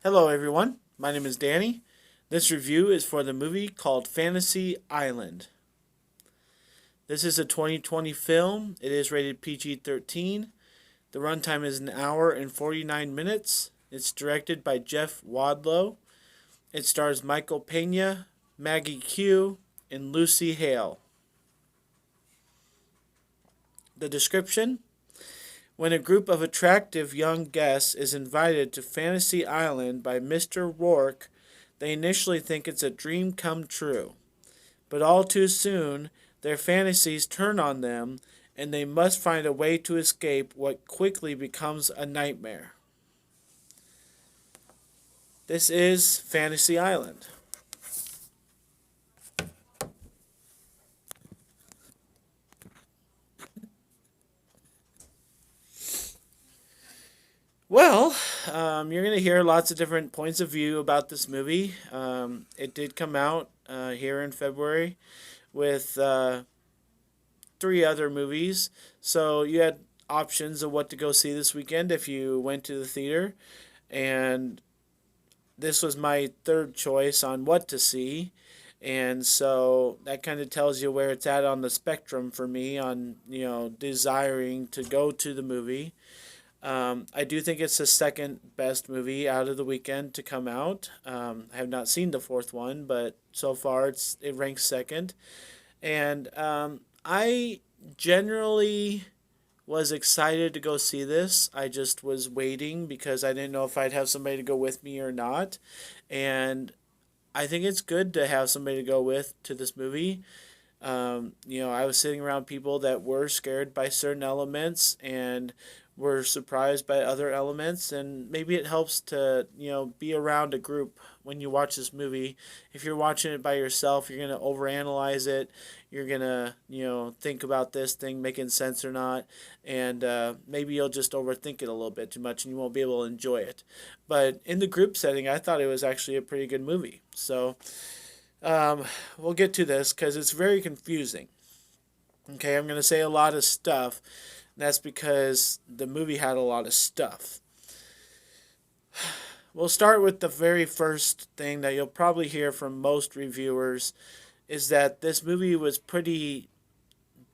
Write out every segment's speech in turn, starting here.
Hello, everyone. My name is Danny. This review is for the movie called Fantasy Island. This is a 2020 film. It is rated PG 13. The runtime is an hour and 49 minutes. It's directed by Jeff Wadlow. It stars Michael Pena, Maggie Q, and Lucy Hale. The description: when a group of attractive young guests is invited to Fantasy Island by Mr. Rourke, they initially think it's a dream come true. But all too soon, their fantasies turn on them, and they must find a way to escape what quickly becomes a nightmare. This is Fantasy Island. Well, you're going to hear lots of different points of view about this movie. It did come out here in February with three other movies. So you had options of what to go see this weekend if you went to the theater. And this was my third choice on what to see. And so that kind of tells you where it's at on the spectrum for me on, desiring to go to the movie. I do think it's the second best movie out of the weekend to come out. I have not seen the fourth one, but so far it ranks second. And I generally was excited to go see this. I just was waiting because I didn't know if I'd have somebody to go with me or not. And I think it's good to have somebody to go with to this movie. I was sitting around people that were scared by certain elements and were surprised by other elements, and maybe it helps to be around a group when you watch this movie. If you're watching it by yourself, you're gonna overanalyze it. You're gonna think about this thing making sense or not, and maybe you'll just overthink it a little bit too much, and you won't be able to enjoy it. But in the group setting, I thought it was actually a pretty good movie. So um, we'll get to this because it's very confusing. Okay, I'm going to say a lot of stuff. And that's because the movie had a lot of stuff. We'll start with the very first thing that you'll probably hear from most reviewers is that this movie was pretty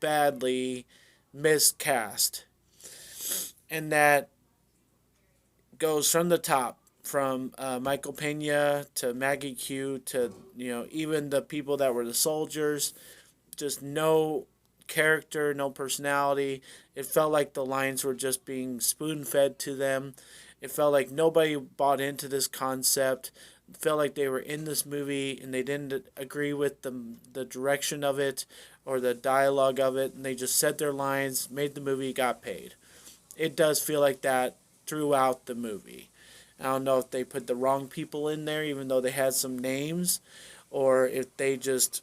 badly miscast. And that goes from the top, from Michael Pena to Maggie Q to even the people that were the soldiers. Just no character, no personality. It felt like the lines were just being spoon fed to them. It felt like nobody bought into this concept. It felt like they were in this movie and they didn't agree with the direction of it or the dialogue of it, and they just said their lines, made the movie, got paid. It does feel like that throughout the movie. I don't know if they put the wrong people in there, even though they had some names, or if they just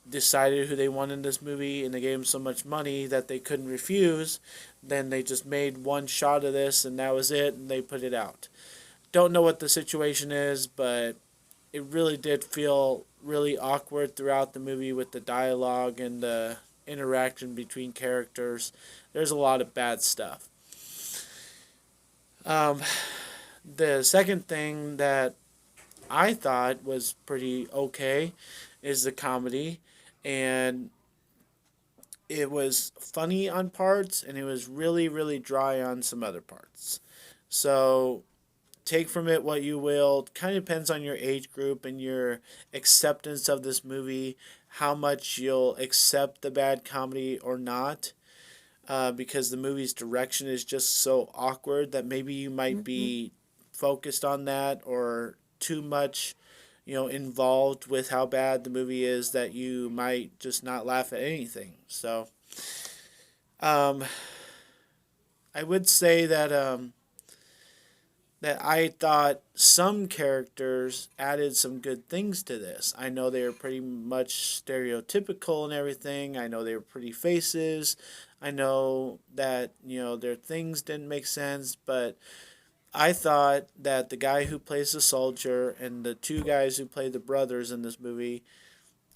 decided who they wanted in this movie and they gave them so much money that they couldn't refuse. Then they just made one shot of this and that was it, and they put it out. Don't know what the situation is, but it really did feel really awkward throughout the movie with the dialogue and the interaction between characters. There's a lot of bad stuff. Um, the second thing that I thought was pretty okay is the comedy, and it was funny on parts and it was really really dry on some other parts. So take from it what you will. Kind of depends on your age group and your acceptance of this movie, how much you'll accept the bad comedy or not. Because the movie's direction is just so awkward that maybe you might be focused on that or too much, involved with how bad the movie is that you might just not laugh at anything. So, um, I would say that I thought some characters added some good things to this. I know they were pretty much stereotypical and everything. I know they were pretty faces. I know that, their things didn't make sense, but I thought that the guy who plays the soldier and the two guys who play the brothers in this movie,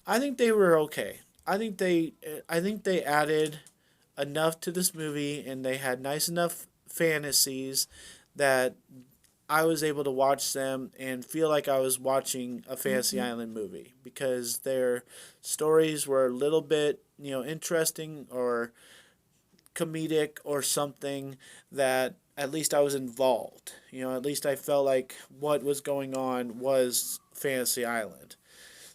I think they were okay. I think they added enough to this movie and they had nice enough fantasies that I was able to watch them and feel like I was watching a Fantasy Island movie because their stories were a little bit, interesting or comedic or something that at least I was involved. At least I felt like what was going on was Fantasy Island.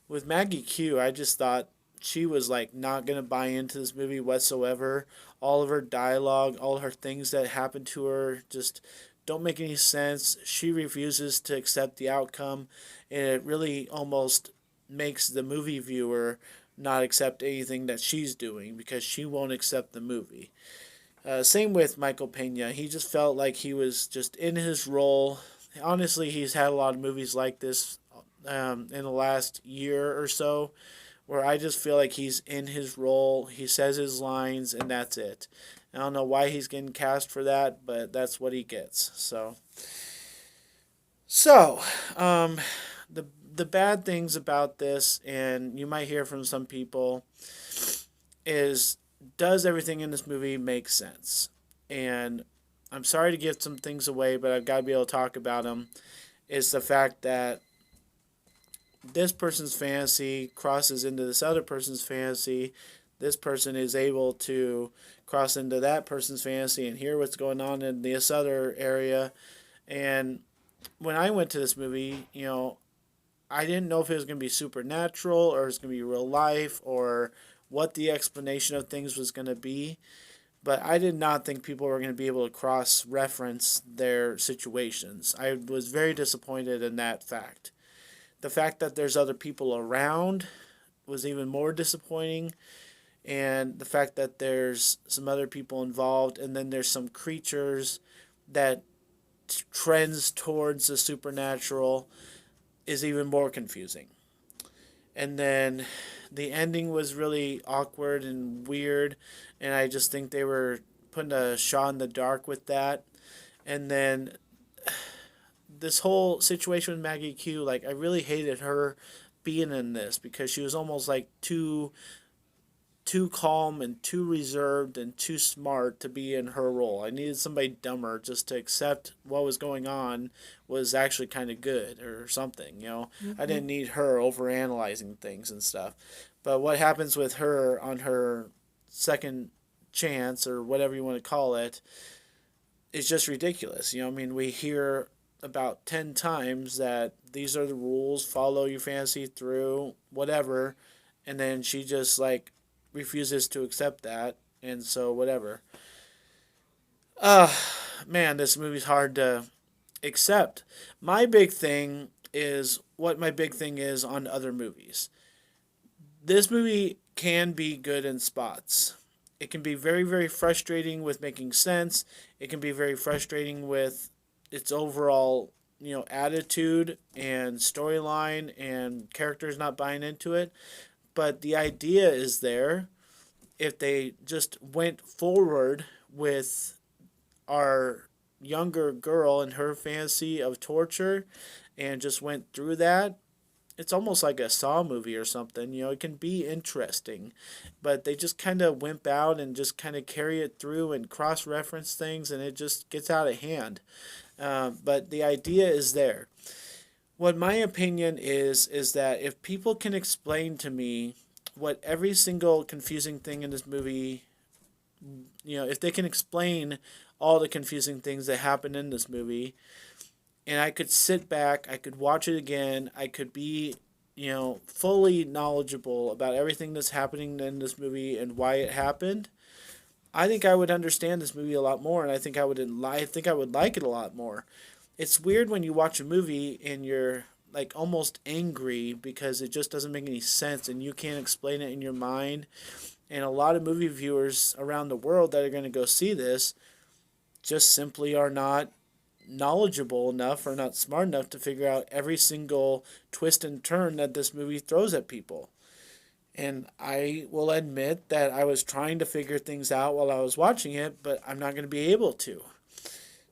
With Maggie Q, I just thought she was like not gonna buy into this movie whatsoever. All of her dialogue, all her things that happened to her just don't make any sense. She refuses to accept the outcome, and it really almost makes the movie viewer not accept anything that she's doing because she won't accept the movie. Same with Michael Pena. He just felt like he was just in his role. Honestly, he's had a lot of movies like this in the last year or so where I just feel like he's in his role. He says his lines, and that's it. I don't know why he's getting cast for that, but that's what he gets. So, the bad things about this, and you might hear from some people, is does everything in this movie make sense? And I'm sorry to give some things away, but I've got to be able to talk about them. Is the fact that this person's fantasy crosses into this other person's fantasy. This person is able to cross into that person's fantasy and hear what's going on in this other area. And when I went to this movie, I didn't know if it was going to be supernatural or it was going to be real life or what the explanation of things was going to be. But I did not think people were going to be able to cross reference their situations. I was very disappointed in that fact. The fact that there's other people around was even more disappointing. And the fact that there's some other people involved and then there's some creatures that trends towards the supernatural is even more confusing. And then the ending was really awkward and weird, and I just think they were putting a shot in the dark with that. And then this whole situation with Maggie Q, like I really hated her being in this because she was almost like too calm and too reserved and too smart to be in her role. I needed somebody dumber just to accept what was going on was actually kind of good or something. I didn't need her over analyzing things and stuff. But what happens with her on her second chance or whatever you want to call it is just ridiculous. We hear about 10 times that these are the rules, follow your fantasy through, whatever, and then she just like refuses to accept that, and so whatever. Man, this movie's hard to accept. My big thing is what my big thing is on other movies. This movie can be good in spots. It can be very, very frustrating with making sense. It can be very frustrating with its overall, attitude and storyline and characters not buying into it. But the idea is there. If they just went forward with our younger girl and her fantasy of torture and just went through that, it's almost like a Saw movie or something. It can be interesting. But they just kind of wimp out and just kind of carry it through and cross reference things, and it just gets out of hand. But the idea is there. What my opinion is that if people can explain to me what every single confusing thing in this movie, if they can explain all the confusing things that happen in this movie, and I could sit back, I could watch it again, I could be, fully knowledgeable about everything that's happening in this movie and why it happened, I think I would understand this movie a lot more, and I think I would like it a lot more. It's weird when you watch a movie and you're like almost angry because it just doesn't make any sense and you can't explain it in your mind. And a lot of movie viewers around the world that are going to go see this just simply are not knowledgeable enough or not smart enough to figure out every single twist and turn that this movie throws at people. And I will admit that I was trying to figure things out while I was watching it, but I'm not going to be able to.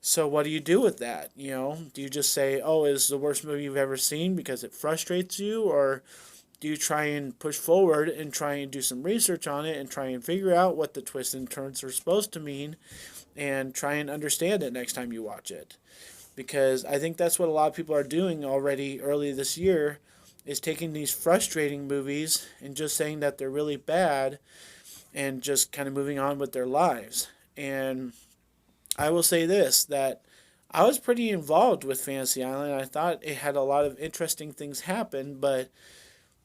So what do you do with that? Do you just say, oh, it's the worst movie you've ever seen because it frustrates you? Or do you try and push forward and try and do some research on it and try and figure out what the twists and turns are supposed to mean and try and understand it next time you watch it? because I think that's what a lot of people are doing already early this year, is taking these frustrating movies and just saying that they're really bad and just kind of moving on with their lives. And I will say this, that I was pretty involved with Fantasy Island. I thought it had a lot of interesting things happen, but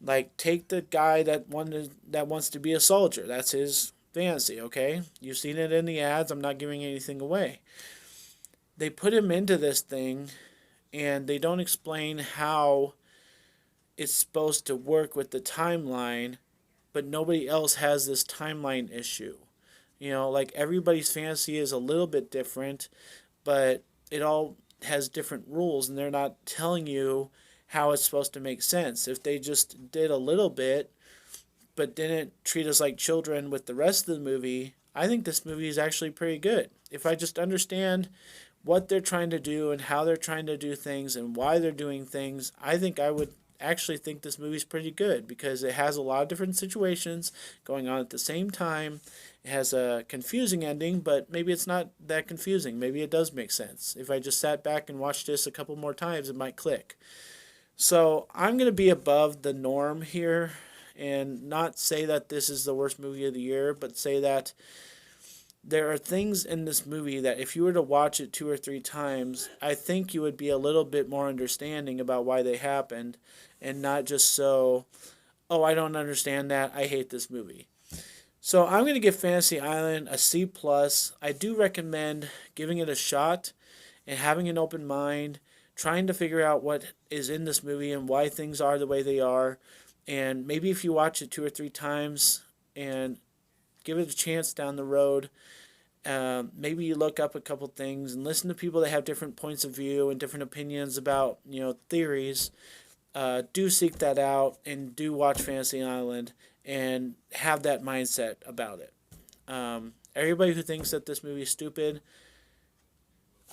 like take the guy that wants to be a soldier. That's his fantasy, okay? You've seen it in the ads. I'm not giving anything away. They put him into this thing and they don't explain how it's supposed to work with the timeline, but nobody else has this timeline issue. You know, like everybody's fantasy is a little bit different, but it all has different rules and they're not telling you how it's supposed to make sense. If they just did a little bit but didn't treat us like children with the rest of the movie, I think this movie is actually pretty good. If I just understand what they're trying to do and how they're trying to do things and why they're doing things, I think I would actually think this movie's pretty good because it has a lot of different situations going on at the same time. It has a confusing ending, but maybe it's not that confusing. Maybe it does make sense. If I just sat back and watched this a couple more times, it might click. So I'm going to be above the norm here and not say that this is the worst movie of the year, but say that there are things in this movie that if you were to watch it 2 or 3 times, I think you would be a little bit more understanding about why they happened and not just so, oh, I don't understand that. I hate this movie. So I'm going to give Fantasy Island a C plus. I do recommend giving it a shot and having an open mind, trying to figure out what is in this movie and why things are the way they are. And maybe if you watch it 2 or 3 times and give it a chance down the road, maybe you look up a couple things and listen to people that have different points of view and different opinions about, theories. Do seek that out and do watch Fantasy Island and have that mindset about it. Everybody who thinks that this movie is stupid,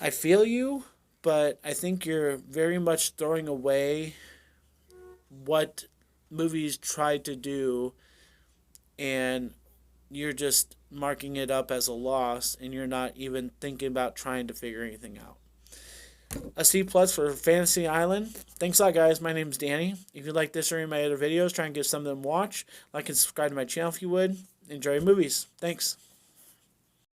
I feel you, but I think you're very much throwing away what movies tried to do, and you're just marking it up as a loss, and you're not even thinking about trying to figure anything out. A C plus for Fantasy Island. Thanks a lot, guys. My name's Danny. If you like this or any of my other videos, try and give some of them a watch. Like and subscribe to my channel if you would. Enjoy movies. Thanks.